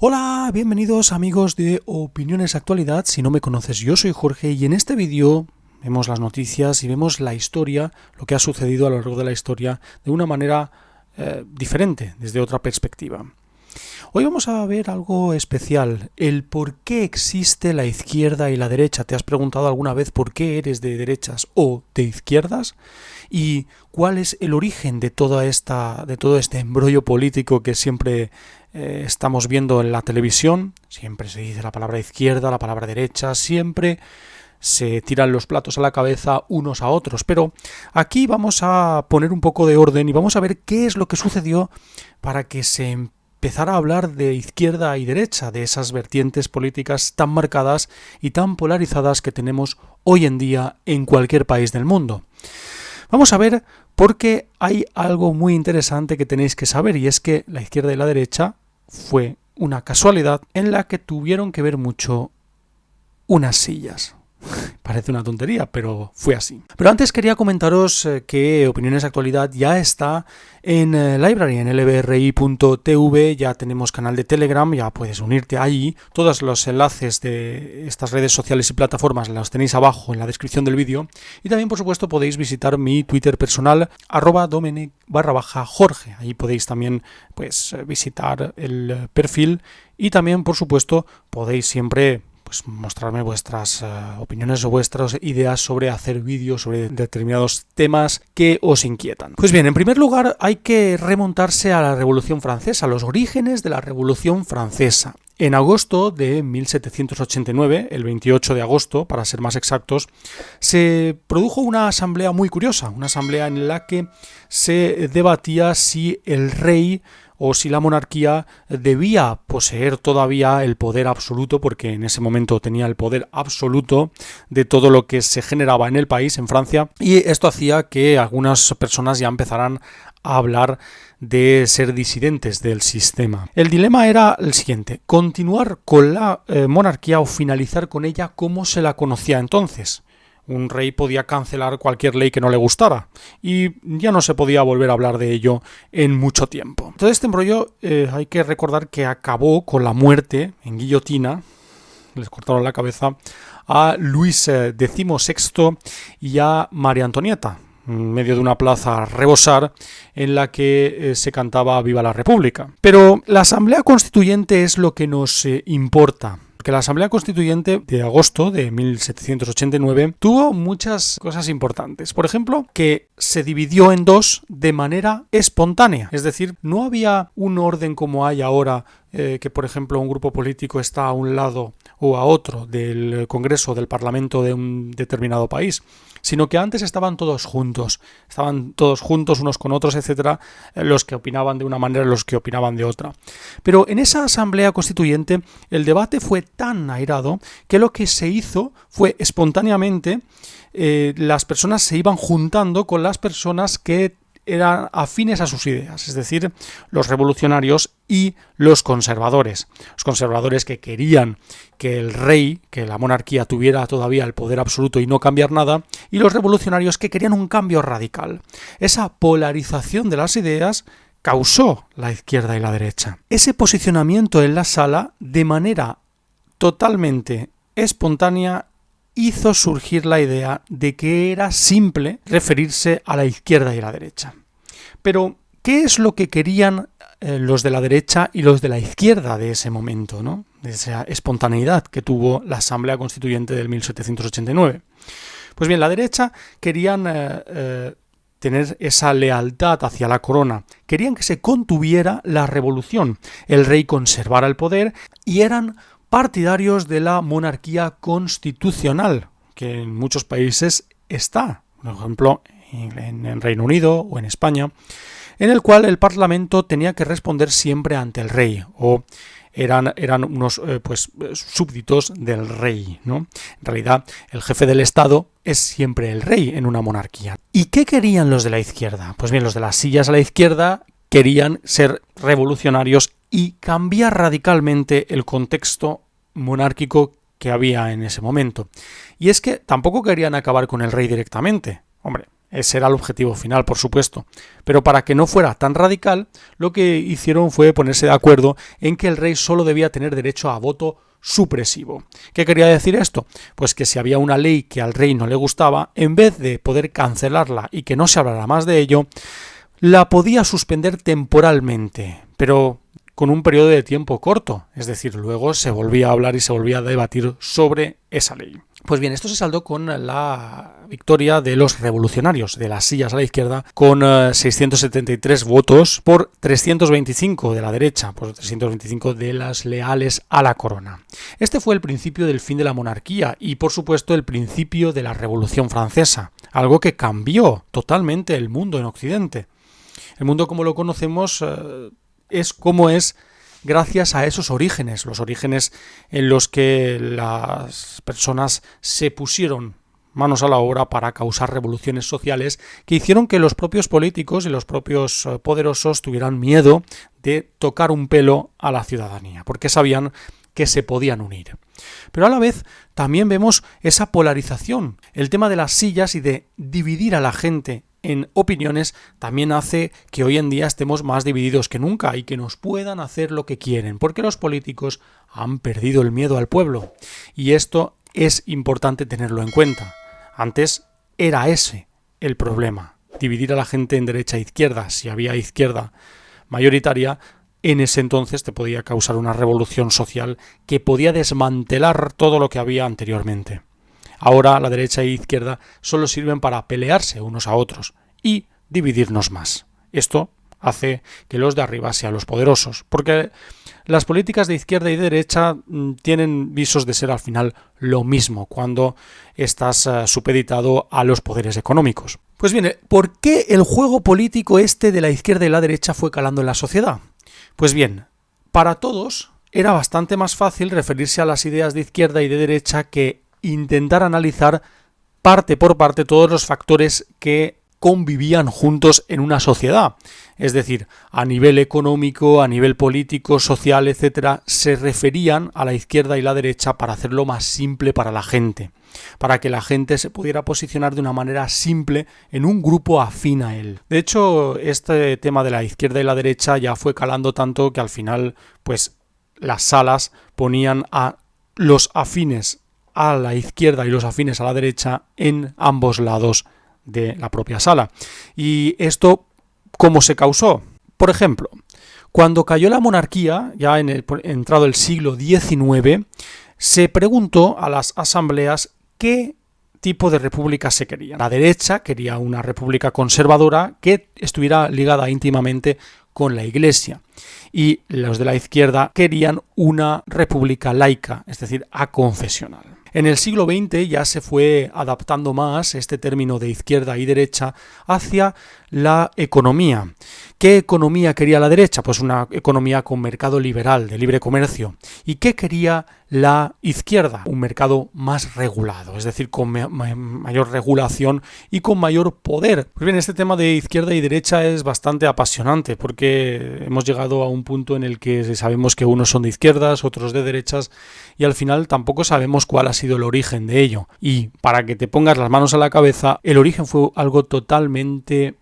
Hola, bienvenidos amigos de Opiniones Actualidad. Si no me conoces, yo soy Jorge y en este vídeo vemos las noticias y vemos la historia, lo que ha sucedido a lo largo de la historia de una manera diferente, desde otra perspectiva. Hoy vamos a ver algo especial, el por qué existe la izquierda y la derecha. ¿Te has preguntado alguna vez por qué eres de derechas o de izquierdas? ¿Y cuál es el origen de todo este embrollo político que siempre estamos viendo en la televisión? Siempre se dice la palabra izquierda, la palabra derecha, siempre se tiran los platos a la cabeza unos a otros, pero aquí vamos a poner un poco de orden y vamos a ver qué es lo que sucedió para que se empezara a hablar de izquierda y derecha, de esas vertientes políticas tan marcadas y tan polarizadas que tenemos hoy en día en cualquier país del mundo. Vamos a ver porque hay algo muy interesante que tenéis que saber, y es que la izquierda y la derecha fue una casualidad en la que tuvieron que ver mucho unas sillas. Parece una tontería, pero fue así. Pero antes quería comentaros que Opiniones Actualidad ya está en Library, en lbri.tv, ya tenemos canal de Telegram, ya puedes unirte allí. Todos los enlaces de estas redes sociales y plataformas los tenéis abajo en la descripción del vídeo. Y también, por supuesto, podéis visitar mi Twitter personal, @domenech_Jorge. Ahí podéis también visitar el perfil y también, por supuesto, podéis siempre mostrarme vuestras opiniones o vuestras ideas sobre hacer vídeos sobre determinados temas que os inquietan. Pues bien, en primer lugar hay que remontarse a la Revolución Francesa, a los orígenes de la Revolución Francesa. En agosto de 1789, el 28 de agosto, para ser más exactos, se produjo una asamblea muy curiosa, una asamblea en la que se debatía si el rey o si la monarquía debía poseer todavía el poder absoluto, porque en ese momento tenía el poder absoluto de todo lo que se generaba en el país, en Francia, y esto hacía que algunas personas ya empezaran a hablar de ser disidentes del sistema. El dilema era el siguiente: continuar con la monarquía o finalizar con ella como se la conocía entonces. Un rey podía cancelar cualquier ley que no le gustara y ya no se podía volver a hablar de ello en mucho tiempo. Todo este embrollo hay que recordar que acabó con la muerte en guillotina, les cortaron la cabeza, a Luis XVI y a María Antonieta, en medio de una plaza a rebosar en la que se cantaba Viva la República. Pero la Asamblea Constituyente es lo que nos importa. Que la Asamblea Constituyente de agosto de 1789 tuvo muchas cosas importantes. Por ejemplo, que se dividió en dos de manera espontánea. Es decir, no había un orden como hay ahora, que por ejemplo un grupo político está a un lado o a otro del Congreso o del Parlamento de un determinado país, sino que antes estaban todos juntos unos con otros, etcétera, los que opinaban de una manera, los que opinaban de otra. Pero en esa Asamblea Constituyente el debate fue tan airado que lo que se hizo fue espontáneamente las personas se iban juntando con las personas que eran afines a sus ideas, es decir, los revolucionarios y los conservadores. Los conservadores que querían que el rey, que la monarquía tuviera todavía el poder absoluto y no cambiar nada, y los revolucionarios que querían un cambio radical. Esa polarización de las ideas causó la izquierda y la derecha. Ese posicionamiento en la sala, de manera totalmente espontánea, hizo surgir la idea de que era simple referirse a la izquierda y la derecha. Pero, ¿qué es lo que querían los de la derecha y los de la izquierda de ese momento, ¿no? De esa espontaneidad que tuvo la Asamblea Constituyente del 1789? Pues bien, la derecha querían tener esa lealtad hacia la corona. Querían que se contuviera la revolución, el rey conservara el poder, y eran partidarios de la monarquía constitucional, que en muchos países está, por ejemplo, en Reino Unido o en España, en el cual el Parlamento tenía que responder siempre ante el rey, o eran unos súbditos del rey, ¿no? En realidad, el jefe del Estado es siempre el rey en una monarquía. ¿Y qué querían los de la izquierda? Pues bien, los de las sillas a la izquierda querían ser revolucionarios y cambiar radicalmente el contexto monárquico que había en ese momento. Y es que tampoco querían acabar con el rey directamente. Hombre, Ese era el objetivo final, por supuesto. Pero para que no fuera tan radical, lo que hicieron fue ponerse de acuerdo en que el rey solo debía tener derecho a voto supresivo. ¿Qué quería decir esto? Pues que si había una ley que al rey no le gustaba, en vez de poder cancelarla y que no se hablara más de ello, la podía suspender temporalmente, pero con un periodo de tiempo corto, es decir, luego se volvía a hablar y se volvía a debatir sobre esa ley. Pues bien, esto se saldó con la victoria de los revolucionarios, de las sillas a la izquierda, con 673 votos por 325 de la derecha, por 325 de las leales a la corona. Este fue el principio del fin de la monarquía y, por supuesto, el principio de la Revolución Francesa, algo que cambió totalmente el mundo en Occidente. El mundo como lo conocemos es como es gracias a esos orígenes, los orígenes en los que las personas se pusieron manos a la obra para causar revoluciones sociales que hicieron que los propios políticos y los propios poderosos tuvieran miedo de tocar un pelo a la ciudadanía, porque sabían que se podían unir. Pero a la vez también vemos esa polarización. El tema de las sillas y de dividir a la gente en opiniones también hace que hoy en día estemos más divididos que nunca y que nos puedan hacer lo que quieren, porque los políticos han perdido el miedo al pueblo. Y esto es importante tenerlo en cuenta. Antes era ese el problema, dividir a la gente en derecha e izquierda. Si había izquierda mayoritaria, en ese entonces te podía causar una revolución social que podía desmantelar todo lo que había anteriormente. Ahora la derecha e izquierda solo sirven para pelearse unos a otros y dividirnos más. Esto hace que los de arriba sean los poderosos, porque las políticas de izquierda y de derecha tienen visos de ser al final lo mismo cuando estás supeditado a los poderes económicos. Pues bien, ¿por qué el juego político este de la izquierda y la derecha fue calando en la sociedad? Pues bien, para todos era bastante más fácil referirse a las ideas de izquierda y de derecha que intentar analizar parte por parte todos los factores que convivían juntos en una sociedad. Es decir, a nivel económico, a nivel político, social, etc., se referían a la izquierda y la derecha para hacerlo más simple para la gente, para que la gente se pudiera posicionar de una manera simple en un grupo afín a él. De hecho, este tema de la izquierda y la derecha ya fue calando tanto que al final, pues, las salas ponían a los afines a la izquierda y los afines a la derecha en ambos lados de la propia sala. ¿Y esto cómo se causó? Por ejemplo, cuando cayó la monarquía, ya entrado el siglo XIX, se preguntó a las asambleas qué tipo de república se quería. La derecha quería una república conservadora que estuviera ligada íntimamente con la Iglesia, y los de la izquierda querían una república laica, es decir, aconfesional. En el siglo XX ya se fue adaptando más este término de izquierda y derecha hacia la economía. ¿Qué economía quería la derecha? Pues una economía con mercado liberal, de libre comercio. ¿Y qué quería la izquierda? Un mercado más regulado, es decir, con mayor regulación y con mayor poder. Pues bien, este tema de izquierda y derecha es bastante apasionante porque hemos llegado a un punto en el que sabemos que unos son de izquierdas, otros de derechas, y al final tampoco sabemos cuál ha sido el origen de ello. Y para que te pongas las manos a la cabeza, el origen fue algo totalmente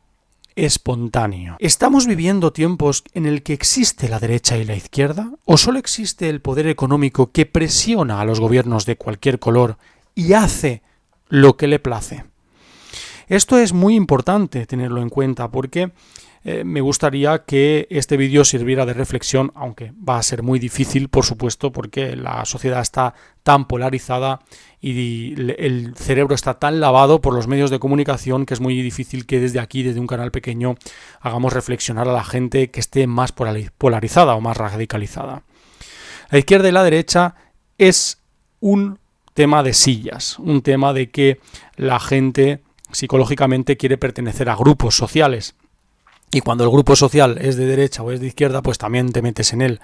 espontáneo. ¿Estamos viviendo tiempos en el que existe la derecha y la izquierda? ¿O solo existe el poder económico que presiona a los gobiernos de cualquier color y hace lo que le place? Esto es muy importante tenerlo en cuenta porque me gustaría que este vídeo sirviera de reflexión, aunque va a ser muy difícil, por supuesto, porque la sociedad está tan polarizada y el cerebro está tan lavado por los medios de comunicación que es muy difícil que desde aquí, desde un canal pequeño, hagamos reflexionar a la gente que esté más polarizada o más radicalizada. La izquierda y la derecha es un tema de sillas, un tema de que la gente psicológicamente quiere pertenecer a grupos sociales. Y cuando el grupo social es de derecha o es de izquierda, pues también te metes en él.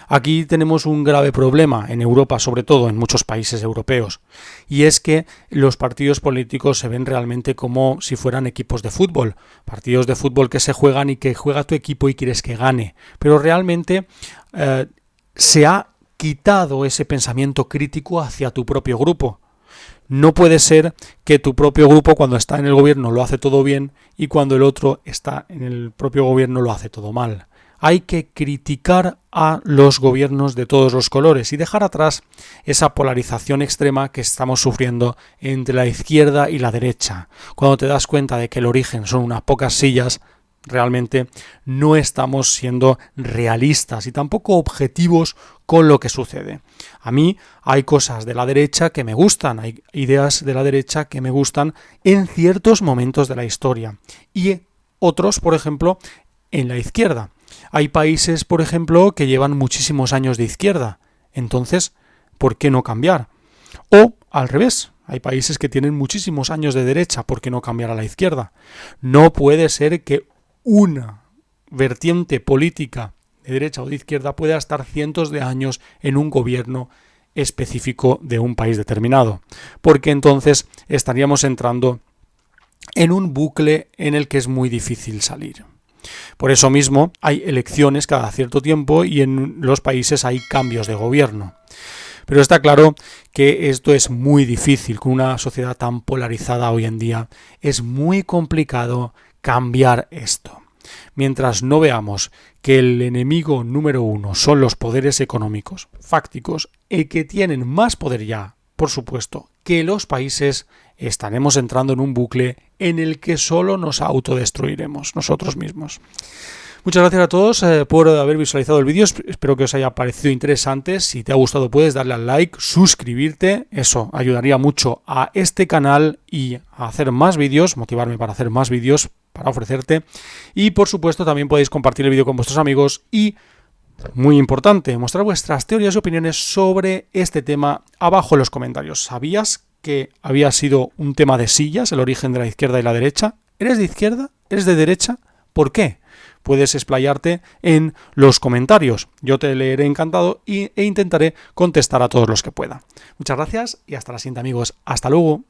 Aquí tenemos un grave problema en Europa, sobre todo en muchos países europeos, y es que los partidos políticos se ven realmente como si fueran equipos de fútbol, partidos de fútbol que se juegan y que juega tu equipo y quieres que gane, pero realmente se ha quitado ese pensamiento crítico hacia tu propio grupo. No puede ser que tu propio grupo cuando está en el gobierno lo hace todo bien y cuando el otro está en el propio gobierno lo hace todo mal. Hay que criticar a los gobiernos de todos los colores y dejar atrás esa polarización extrema que estamos sufriendo entre la izquierda y la derecha. Cuando te das cuenta de que el origen son unas pocas sillas, realmente no estamos siendo realistas y tampoco objetivos con lo que sucede. A mí hay cosas de la derecha que me gustan, hay ideas de la derecha que me gustan en ciertos momentos de la historia y otros, por ejemplo, en la izquierda. Hay países, por ejemplo, que llevan muchísimos años de izquierda. Entonces, ¿por qué no cambiar? O, al revés, hay países que tienen muchísimos años de derecha. ¿Por qué no cambiar a la izquierda? No puede ser que una vertiente política de derecha o de izquierda pueda estar cientos de años en un gobierno específico de un país determinado. Porque entonces estaríamos entrando en un bucle en el que es muy difícil salir. Por eso mismo hay elecciones cada cierto tiempo y en los países hay cambios de gobierno. Pero está claro que esto es muy difícil con una sociedad tan polarizada hoy en día. Es muy complicado cambiar esto. Mientras no veamos que el enemigo número uno son los poderes económicos, fácticos, y que tienen más poder ya, por supuesto, que los países, estaremos entrando en un bucle en el que solo nos autodestruiremos nosotros mismos. Muchas gracias a todos por haber visualizado el vídeo, espero que os haya parecido interesante. Si te ha gustado puedes darle al like, suscribirte, eso ayudaría mucho a este canal y a hacer más vídeos, motivarme para hacer más vídeos para ofrecerte. Y por supuesto también podéis compartir el vídeo con vuestros amigos y, muy importante, mostrar vuestras teorías y opiniones sobre este tema abajo en los comentarios. ¿Sabías que había sido un tema de sillas, el origen de la izquierda y la derecha? ¿Eres de izquierda? ¿Eres de derecha? ¿Por qué? Puedes explayarte en los comentarios. Yo te leeré encantado e intentaré contestar a todos los que pueda. Muchas gracias y hasta la siguiente, amigos. Hasta luego.